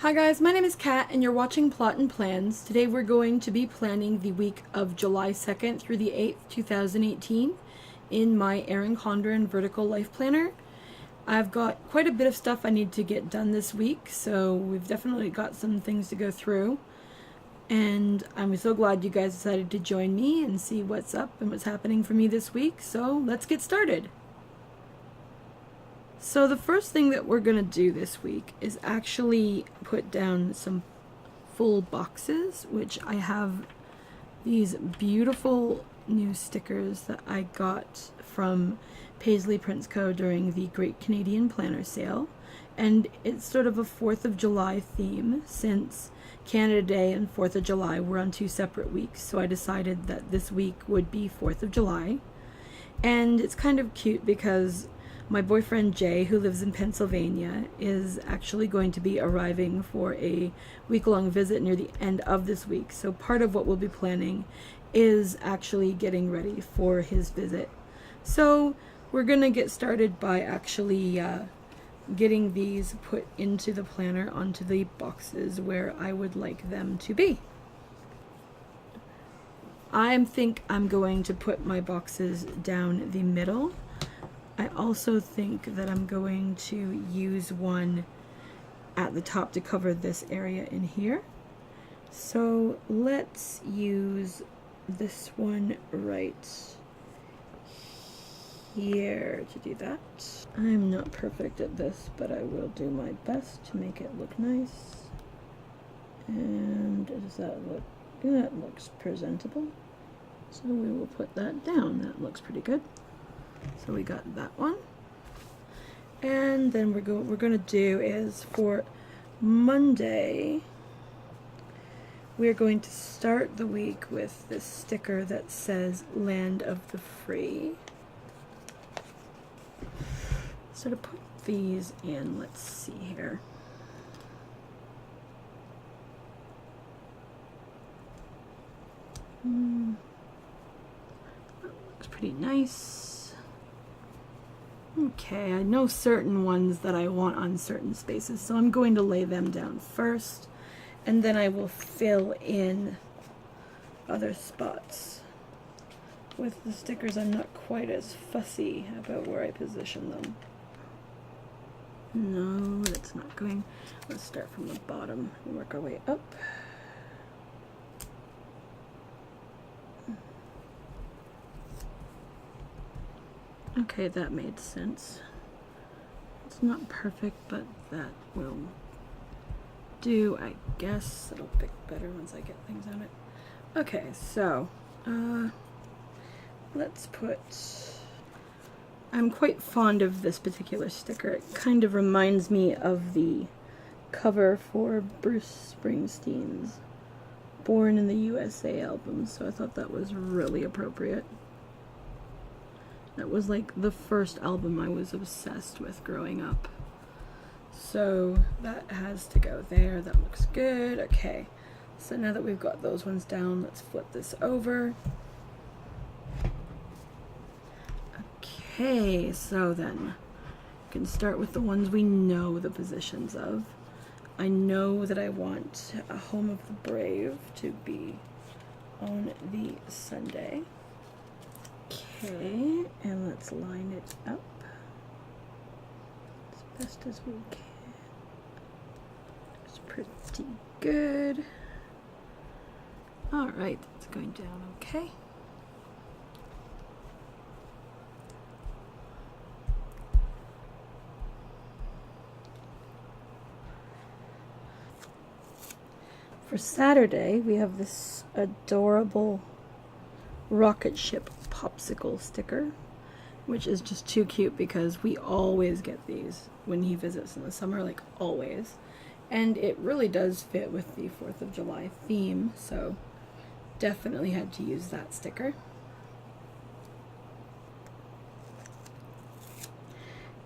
Hi guys, my name is Kat and you're watching Plot and Plans. Today we're going to be planning the week of July 2nd through the 8th, 2018 in my Erin Condren Vertical Life Planner. I've got quite a bit of stuff I need to get done this week, so we've definitely got some things to go through. And I'm so glad you guys decided to join me and see what's up and what's happening for me this week, so let's get started. So the first thing that we're going to do this week is actually put down some full boxes, which I have these beautiful new stickers that I got from PaisleyPrintsCo during the Great Canadian Planner Sale. And it's sort of a 4th of July theme, since Canada Day and 4th of July were on two separate weeks, so I decided that this week would be 4th of July. And it's kind of cute because my boyfriend Jay, who lives in Pennsylvania, is actually going to be arriving for a week-long visit near the end of this week. So part of what we'll be planning is actually getting ready for his visit. So we're going to get started by actually getting these put into the planner onto the boxes where I would like them to be. I think I'm going to put my boxes down the middle. I also think that I'm going to use one at the top to cover this area in here. So let's use this one right here to do that. I'm not perfect at this, but I will do my best to make it look nice. And does that look, that looks presentable. So we will put that down. That looks pretty good. So we got that one. And then what we're going to do is for Monday, we're going to start the week with this sticker that says Land of the Free. So to put these in, let's see here. That looks pretty nice. Okay, I know certain ones that I want on certain spaces, so I'm going to lay them down first, and then I will fill in other spots. With the stickers, I'm not quite as fussy about where I position them. No, that's not going. Let's start from the bottom and work our way up. Okay, that made sense. It's not perfect, but that will do, I guess. It'll pick better once I get things on it. Okay, so let's put... I'm quite fond of this particular sticker. It kind of reminds me of the cover for Bruce Springsteen's Born in the USA album, so I thought that was really appropriate. That was like the first album I was obsessed with growing up. So that has to go there. That looks good. Okay. So now that we've got those ones down, let's flip this over. Okay, so then we can start with the ones we know the positions of. I know that I want a Home of the Brave to be on the Sunday. Okay, and let's line it up as best as we can. It's pretty good. All right, it's going down okay. For Saturday, we have this adorable rocket ship popsicle sticker, which is just too cute because we always get these when he visits in the summer, like always. And it really does fit with the 4th of July theme, so definitely had to use that sticker.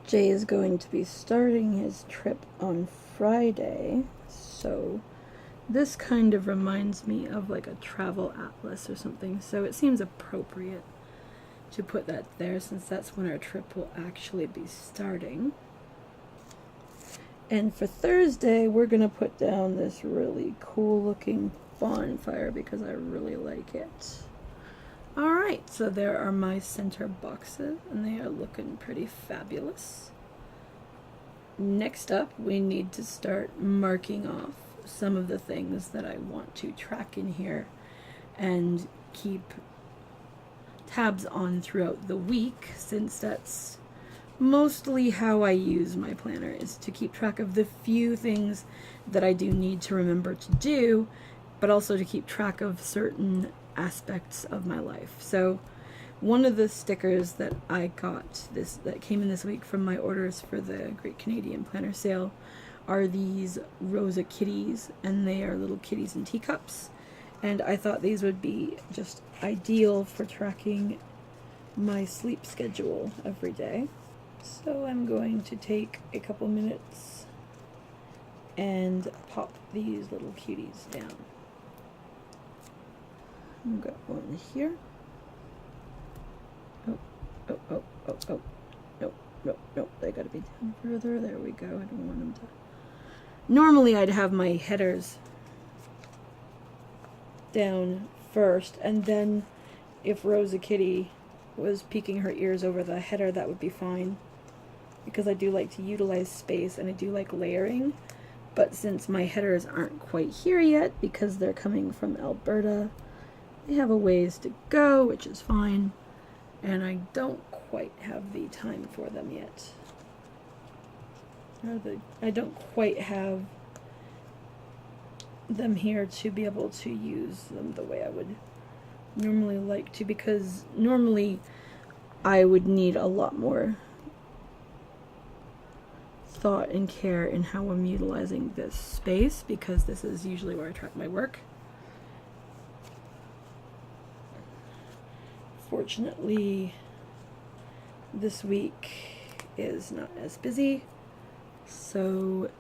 Jay is going to be starting his trip on Friday, so this kind of reminds me of like a travel atlas or something, so it seems appropriate to put that there since that's when our trip will actually be starting. And for Thursday, we're going to put down this really cool looking bonfire because I really like it. Alright, so there are my center boxes, and they are looking pretty fabulous. Next up, we need to start marking off some of the things that I want to track in here and keep tabs on throughout the week, since that's mostly how I use my planner, is to keep track of the few things that I do need to remember to do, but also to keep track of certain aspects of my life. So one of the stickers that I got that came in this week from my orders for the Great Canadian Planner Sale are these Rosa kitties, and they are little kitties in teacups, and I thought these would be just ideal for tracking my sleep schedule every day. So I'm going to take a couple minutes and pop these little cuties down. I've got one here. Oh. Nope. They gotta be down further. There we go. I don't want them to. Normally I'd have my headers down first, and then if Rosa Kitty was peeking her ears over the header, that would be fine, because I do like to utilize space and I do like layering. But since my headers aren't quite here yet because they're coming from Alberta, they have a ways to go, which is fine, and I don't quite have the time for them yet. I don't quite have them here to be able to use them the way I would normally like to, because normally I would need a lot more thought and care in how I'm utilizing this space, because this is usually where I track my work. Fortunately, this week is not as busy, so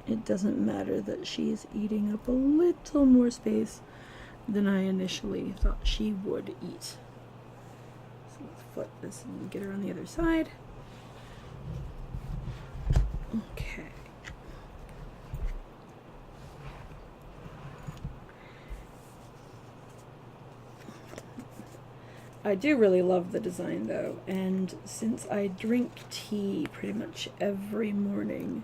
it doesn't matter that she's eating up a little more space than I initially thought she would eat. So let's flip this and get her on the other side. Okay. I do really love the design though, and since I drink tea pretty much every morning,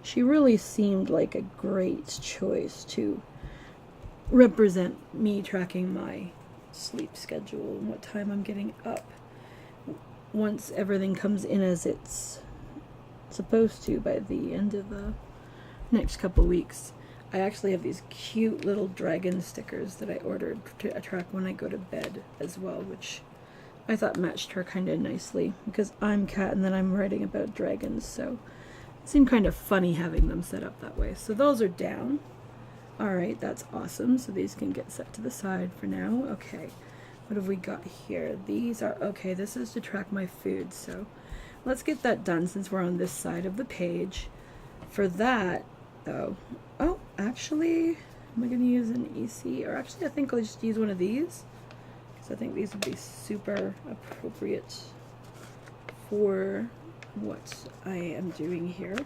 she really seemed like a great choice to represent me tracking my sleep schedule and what time I'm getting up. Once everything comes in as it's supposed to by the end of the next couple weeks, I actually have these cute little dragon stickers that I ordered to track when I go to bed as well, which I thought matched her kind of nicely, because I'm Kat and then I'm writing about dragons, so it seemed kind of funny having them set up that way. So those are down. Alright, that's awesome. So these can get set to the side for now. Okay, what have we got here? These are, okay, this is to track my food, so let's get that done since we're on this side of the page. For that, though, oh, actually, am I going to use an EC? Or actually, I think I'll just use one of these, because I think these would be super appropriate for what I am doing here.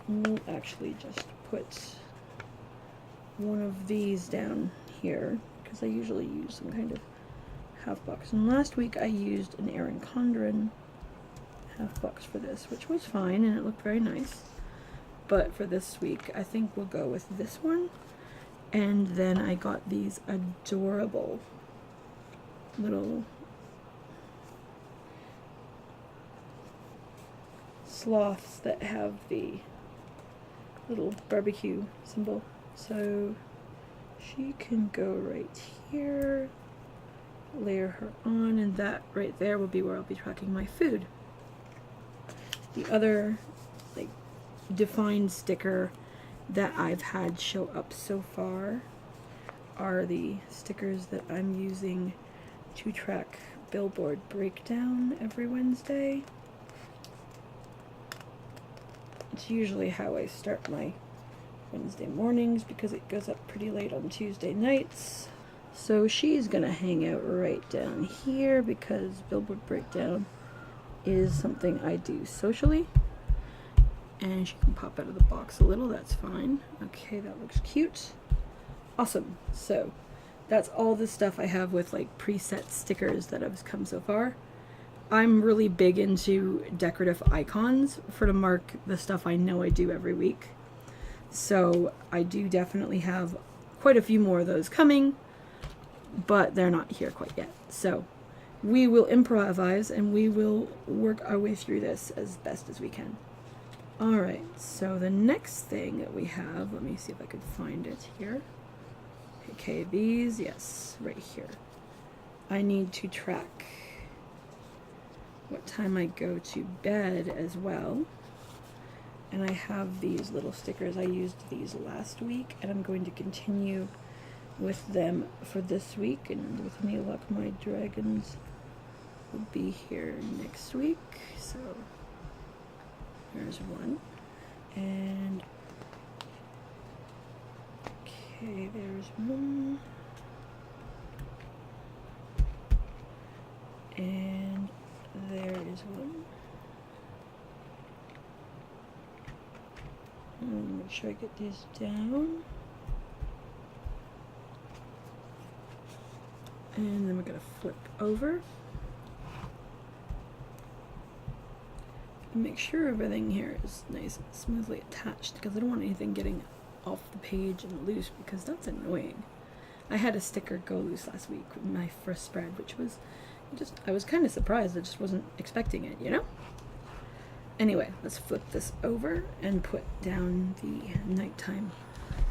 We'll actually just put one of these down here, because I usually use some kind of half box. And last week I used an Erin Condren half box for this, which was fine and it looked very nice. But for this week, I think we'll go with this one. And then I got these adorable little sloths that have the little barbecue symbol. So she can go right here, layer her on, and that right there will be where I'll be tracking my food. The other defined sticker that I've had show up so far are the stickers that I'm using to track Billboard Breakdown every Wednesday. It's usually how I start my Wednesday mornings because it goes up pretty late on Tuesday nights. So she's gonna hang out right down here because Billboard Breakdown is something I do socially. And she can pop out of the box a little, that's fine. Okay, that looks cute. Awesome. So that's all the stuff I have with like preset stickers that have come so far. I'm really big into decorative icons for to mark the stuff I know I do every week. So I do definitely have quite a few more of those coming, but they're not here quite yet. So we will improvise and we will work our way through this as best as we can. Alright, so the next thing that we have, let me see if I could find it here. Okay, these, yes, right here. I need to track what time I go to bed as well. And I have these little stickers. I used these last week, and I'm going to continue with them for this week. And with any luck, my dragons will be here next week. So there's one. And okay, there's one. And there is one. Make sure I get these down. And then we're going to flip over. Make sure everything here is nice and smoothly attached, because I don't want anything getting off the page and loose, because that's annoying. I had a sticker go loose last week with my first spread, which was I was kind of surprised. I just wasn't expecting it, you know? Anyway, let's flip this over and put down the nighttime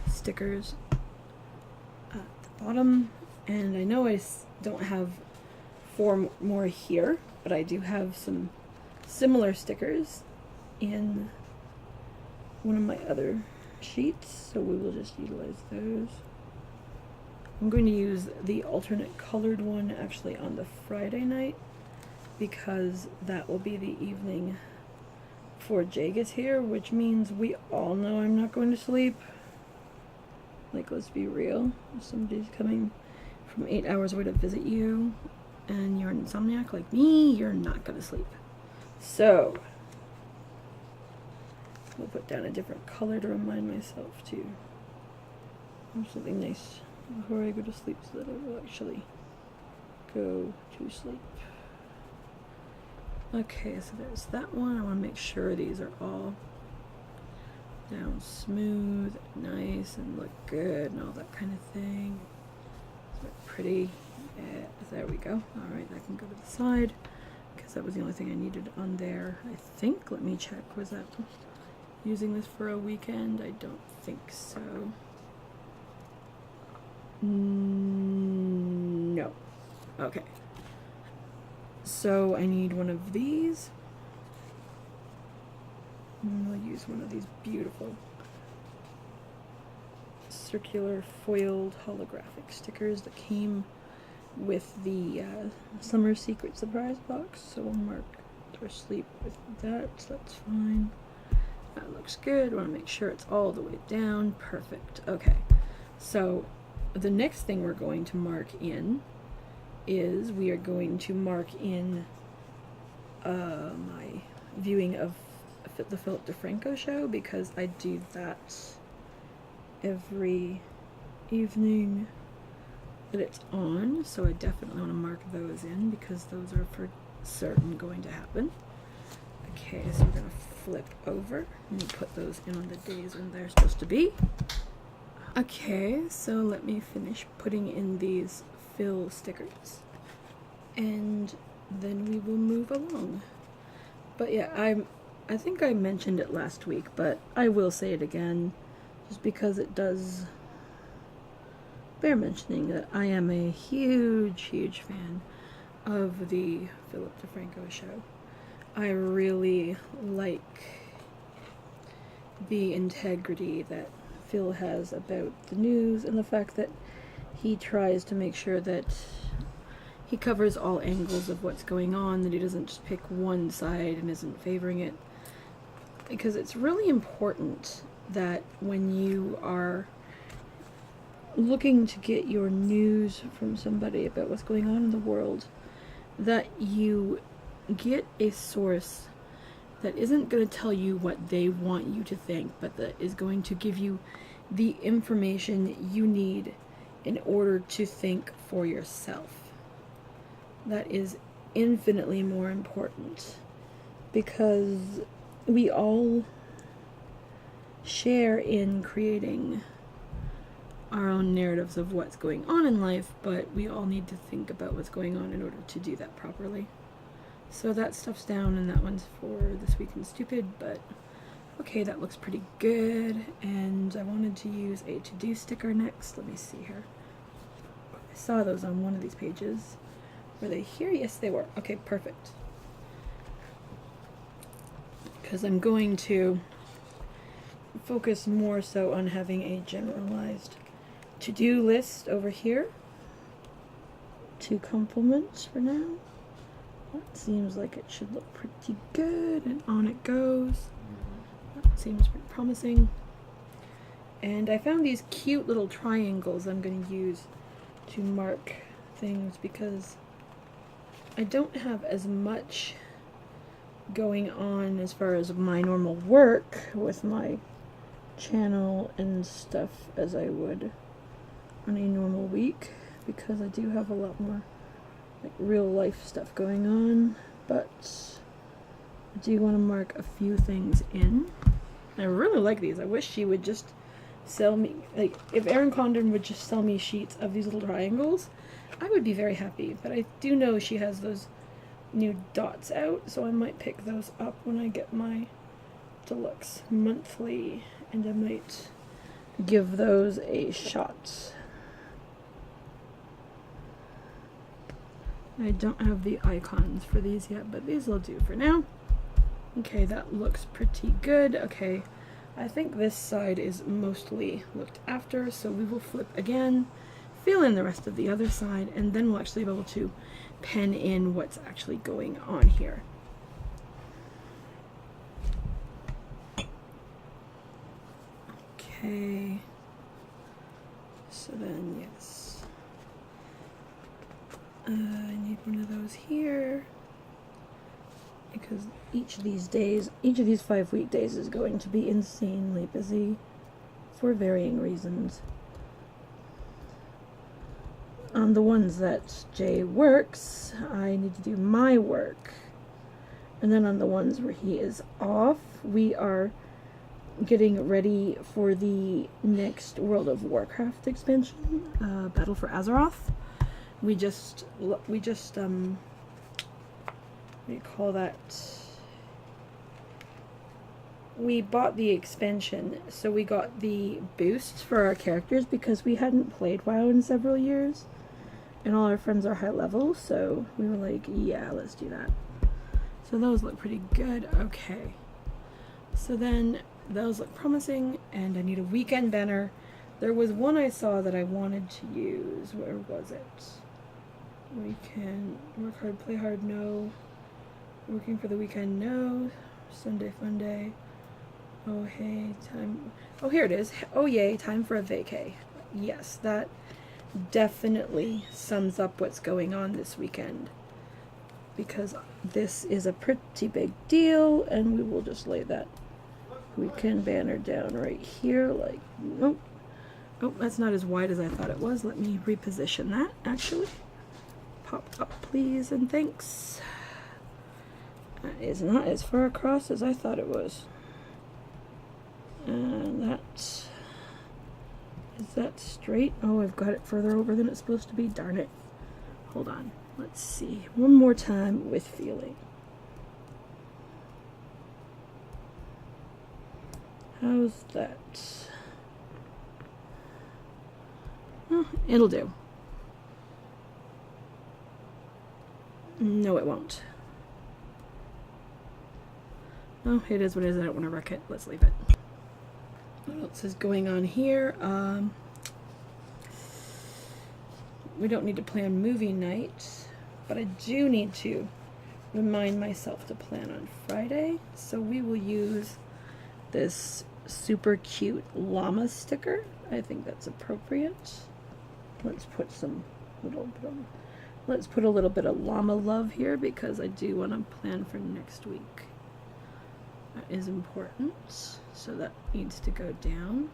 stickers at the bottom. And I know I don't have 4 more here, but I do have some similar stickers in one of my other sheets, so we will just utilize those. I'm going to use the alternate colored one actually on the Friday night, because that will be the evening before Jay gets here, which means we all know I'm not going to sleep. Like, let's be real. If somebody's coming from 8 hours away to visit you and you're an insomniac like me, you're not going to sleep. So we'll put down a different color to remind myself to have something nice before I go to sleep, so that I will actually go to sleep. Okay, so there's that one. I want to make sure these are all down smooth, nice, and look good, and all that kind of thing. So pretty. Yeah, there we go. Alright, that can go to the side, because that was the only thing I needed on there. I think, let me check, was that using this for a weekend? I don't think so. No. Okay. So I need one of these. And I'll use one of these beautiful circular foiled holographic stickers that came with the Summer Secret Surprise box. So we'll mark our sleep with that. So that's fine. That looks good. I want to make sure it's all the way down. Perfect. Okay. So the next thing we're going to mark in is we are going to mark in my viewing of the Philip DeFranco show, because I do that every evening that it's on, so I definitely want to mark those in, because those are for certain going to happen. Okay, so we're going to flip over and put those in on the days when they're supposed to be. Okay, so let me finish putting in these fill stickers, and then we will move along. But yeah, I think I mentioned it last week, but I will say it again, just because it does bear mentioning that I am a huge fan of the Philip DeFranco show. I really like the integrity that Phil has about the news, and the fact that he tries to make sure that he covers all angles of what's going on, that he doesn't just pick one side and isn't favoring it. Because it's really important that when you are looking to get your news from somebody about what's going on in the world, that you get a source that isn't going to tell you what they want you to think, but that is going to give you the information you need in order to think for yourself. That is infinitely more important, because we all share in creating our own narratives of what's going on in life, but we all need to think about what's going on in order to do that properly. So that stuff's down, and that one's for This Week in Stupid, but okay, that looks pretty good. And I wanted to use a to-do sticker next. Let me see here. I saw those on one of these pages. Were they here? Yes, they were. Okay, perfect. Because I'm going to focus more so on having a generalized to-do list over here to complement for now. That seems like it should look pretty good, and on it goes. That seems pretty promising. And I found these cute little triangles I'm going to use to mark things, because I don't have as much going on as far as my normal work with my channel and stuff as I would on a normal week, because I do have a lot more like real life stuff going on, but I do want to mark a few things in. I really like these. I wish she would just sell me, like, if Erin Condren would just sell me sheets of these little triangles, I would be very happy. But I do know she has those new dots out, so I might pick those up when I get my deluxe monthly, and I might give those a shot. I don't have the icons for these yet, but these will do for now. Okay, that looks pretty good. Okay, I think this side is mostly looked after, so we will flip again, fill in the rest of the other side, and then we'll actually be able to pen in what's actually going on here. Okay, so then yes, I need one of those here, because each of these 5 weekdays is going to be insanely busy for varying reasons. On the ones that Jay works, I need to do my work, and then on the ones where he is off, we are getting ready for the next World of Warcraft expansion, Battle for Azeroth. We just what do you call that? We bought the expansion, so we got the boosts for our characters because we hadn't played WoW in several years, and all our friends are high level, so we were like, yeah, let's do that. So those look pretty good. Okay, so then those look promising, and I need a weekend banner. There was one I saw that I wanted to use. Where was it? Weekend, work hard, play hard, no. Working for the weekend, no. Sunday fun day. Oh hey, time. Oh, here it is. Oh yay, time for a vacay. Yes, that definitely sums up what's going on this weekend, because this is a pretty big deal, and we will just lay that weekend banner down right here, like, nope. Oh, that's not as wide as I thought it was. Let me reposition that, actually. Pop up, please, and thanks. That is not as far across as I thought it was. And is that straight? Oh, I've got it further over than it's supposed to be. Darn it. Hold on. Let's see. One more time with feeling. How's that? Oh, it'll do. No, it won't. Oh, it is what it is. I don't want to wreck it. Let's leave it. What else is going on here? We don't need to plan movie night, but I do need to remind myself to plan on Friday. So we will use this super cute llama sticker. I think that's appropriate. Let's put a little bit of llama love here, because I do want to plan for next week. That is important, so that needs to go down,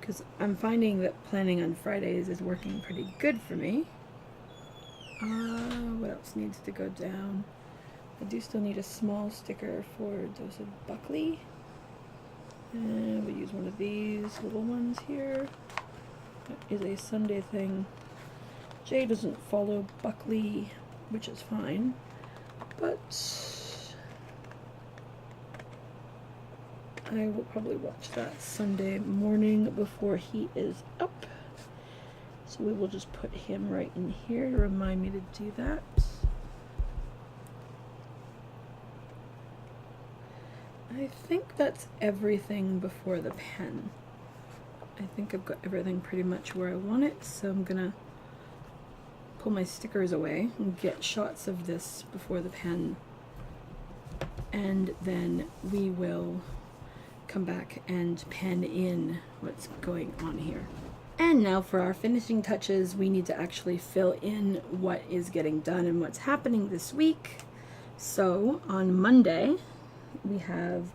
because I'm finding that planning on Fridays is working pretty good for me. What else needs to go down? I do still need a small sticker for Joseph Buckley. And we'll use one of these little ones here. That is a Sunday thing. Jay doesn't follow Buckley, which is fine, but I will probably watch that Sunday morning before he is up. So we will just put him right in here to remind me to do that. I think that's everything before the pen. I think I've got everything pretty much where I want it, so I'm gonna pull my stickers away and get shots of this before the pen, and then we will come back and pen in what's going on here. And now for our finishing touches, we need to actually fill in what is getting done and what's happening this week. So on Monday, we have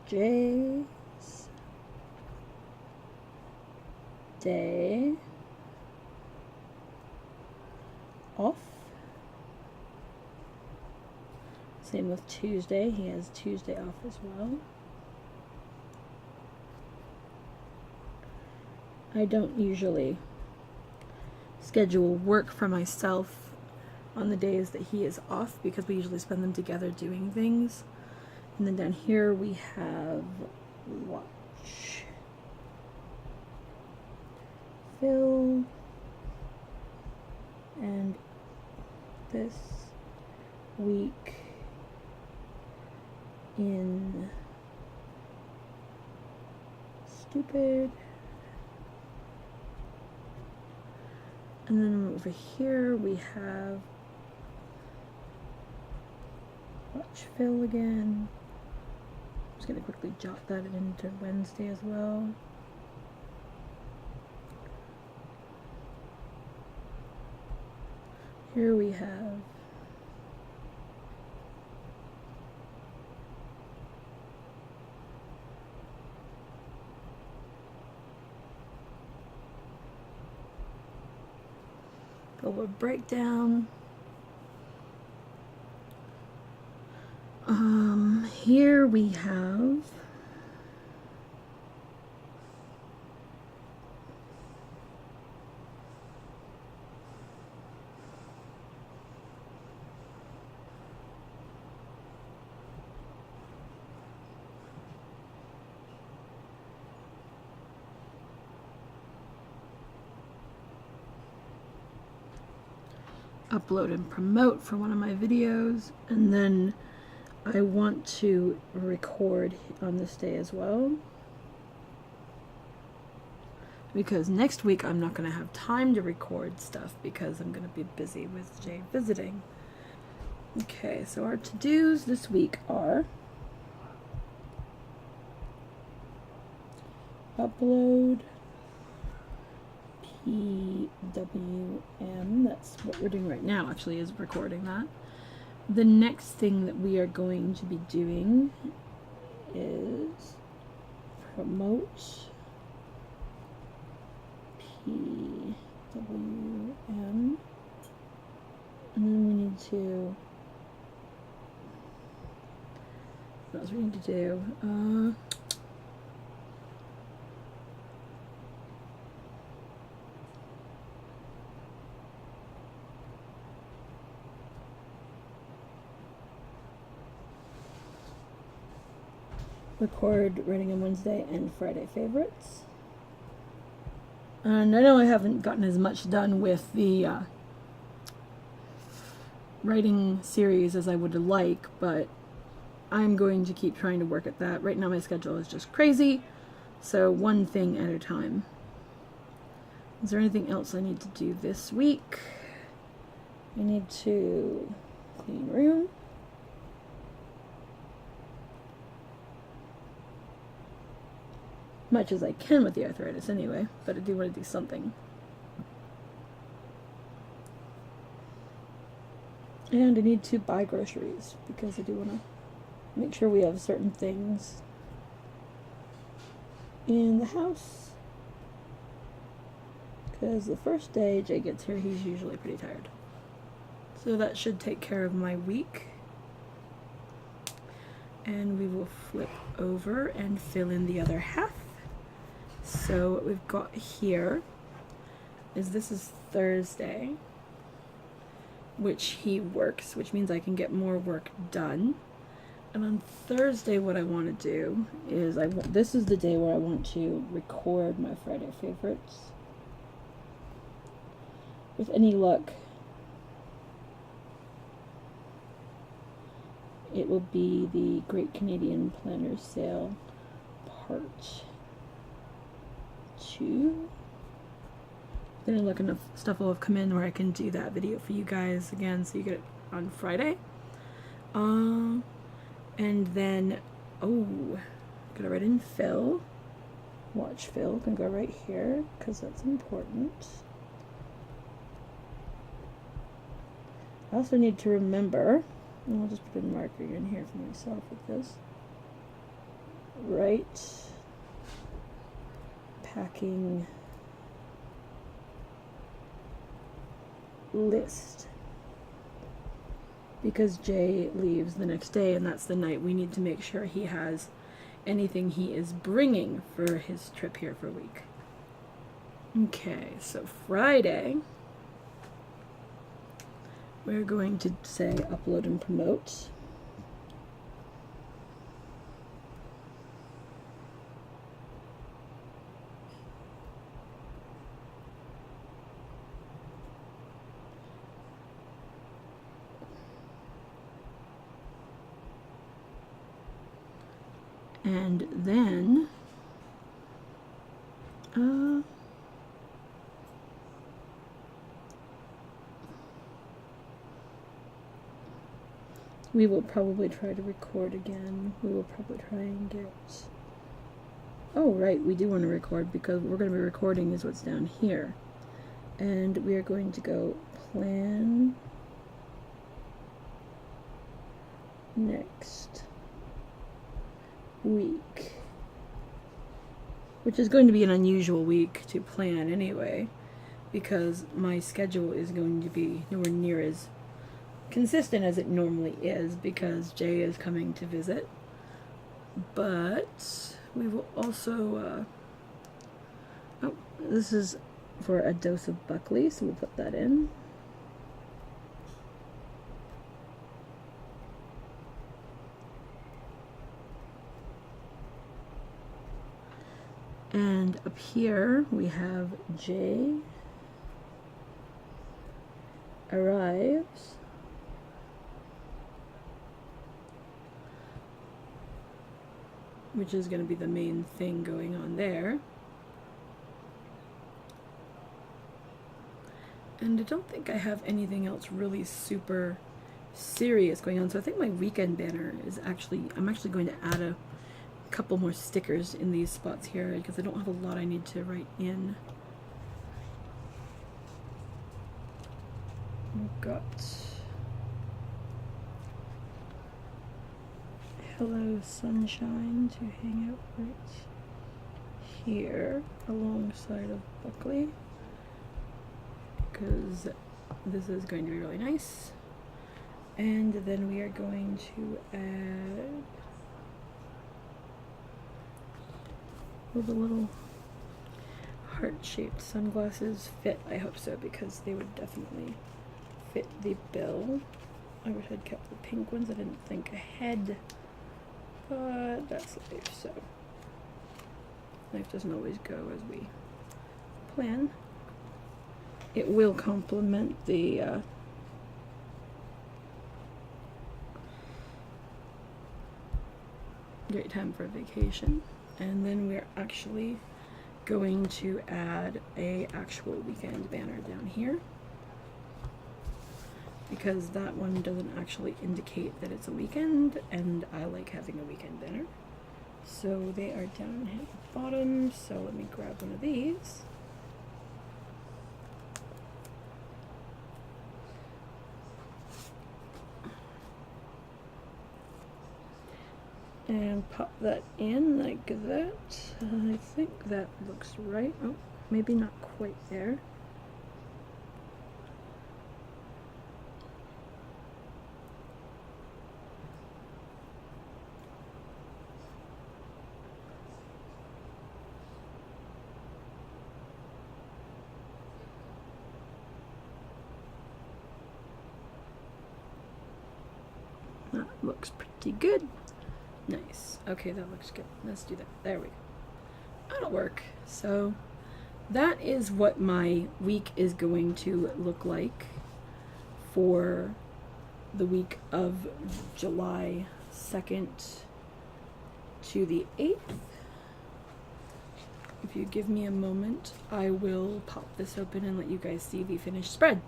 Jay's day off. Same with Tuesday, he has Tuesday off as well. I don't usually schedule work for myself on the days that he is off, because we usually spend them together doing things. And then down here we have watch, Phil, and this week in stupid. And then over here we have watch Phil again. I'm just going to quickly jot that into Wednesday as well. Here we have Billboard Breakdown. Here we have upload and promote for one of my videos, and then I want to record on this day as well, because next week I'm not going to have time to record stuff because I'm going to be busy with Jay visiting. Okay, so our to-dos this week are upload PWM, that's what we're doing right now, actually, is recording that. The next thing that we are going to be doing is promote PWM, and then we need to, what else we need to do? Record writing on Wednesday and Friday favorites. And I know I haven't gotten as much done with the writing series as I would like, but I'm going to keep trying to work at that. Right now my schedule is just crazy, so one thing at a time. Is there anything else I need to do this week? I need to clean room. Much as I can with the arthritis anyway, but I do want to do something. And I need to buy groceries because I do want to make sure we have certain things in the house. Because the first day Jay gets here, he's usually pretty tired. So that should take care of my week. And we will flip over and fill in the other half. So what we've got here is this is Thursday, which he works, which means I can get more work done. And on Thursday, what I want to do is this is the day where I want to record my Friday favorites. With any luck, it will be the Great Canadian Planner Sale Part 2. Then look, enough stuff will have come in where I can do that video for you guys again, so you get it on Friday. And then, gotta write in fill. Watch fill, can go right here, because that's important. I also need to remember, and I'll just put a marker in here for myself with this. Right. Packing list. Because Jay leaves the next day, and that's the night we need to make sure he has anything he is bringing for his trip here for a week. Okay, so Friday, we're going to say upload and promote. And then we will probably try to record again. We will probably try and get... Oh, right, we do want to record because what we're going to be recording is what's down here. And we are going to go plan next week, which is going to be an unusual week to plan anyway, because my schedule is going to be nowhere near as consistent as it normally is because Jay is coming to visit. But we will also this is for a dose of Buckley, so we'll put that in. And up here we have Jay arrives, which is going to be the main thing going on there. And I don't think I have anything else really super serious going on, so I think my weekend banner is I'm actually going to add a couple more stickers in these spots here because I don't have a lot I need to write in. We've got Hello Sunshine to hang out right here alongside of Buckley because this is going to be really nice. And then we are going to add will the little heart-shaped sunglasses fit? I hope so, because they would definitely fit the bill. I wish I'd kept the pink ones. I didn't think ahead, but that's life, so life doesn't always go as we plan. It will complement the great time for a vacation. And then we're actually going to add a actual weekend banner down here because that one doesn't actually indicate that it's a weekend, and I like having a weekend banner. So they are down here at the bottom, so let me grab one of these. and pop that in like that. I think that looks right. Oh, maybe not quite there. That looks pretty good. Nice. Okay, that looks good. Let's do that. There we go. That'll work. So that is what my week is going to look like for the week of July 2nd to the 8th. If you give me a moment, I will pop this open and let you guys see the finished spread.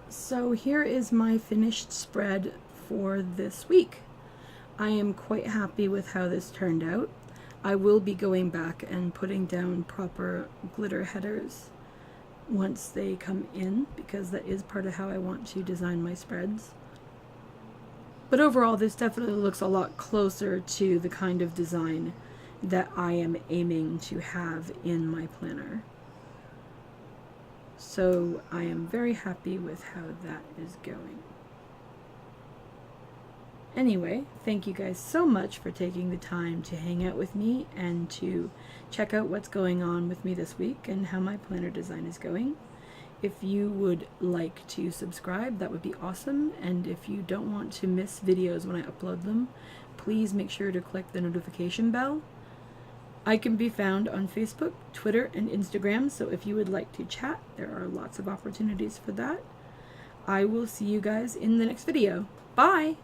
So here is my finished spread for this week. I am quite happy with how this turned out. I will be going back and putting down proper glitter headers once they come in, because that is part of how I want to design my spreads. But overall, this definitely looks a lot closer to the kind of design that I am aiming to have in my planner. So I am very happy with how that is going. Anyway, thank you guys so much for taking the time to hang out with me and to check out what's going on with me this week and how my planner design is going. If you would like to subscribe, that would be awesome. And if you don't want to miss videos when I upload them, please make sure to click the notification bell. I can be found on Facebook, Twitter, and Instagram, so if you would like to chat, there are lots of opportunities for that. I will see you guys in the next video. Bye!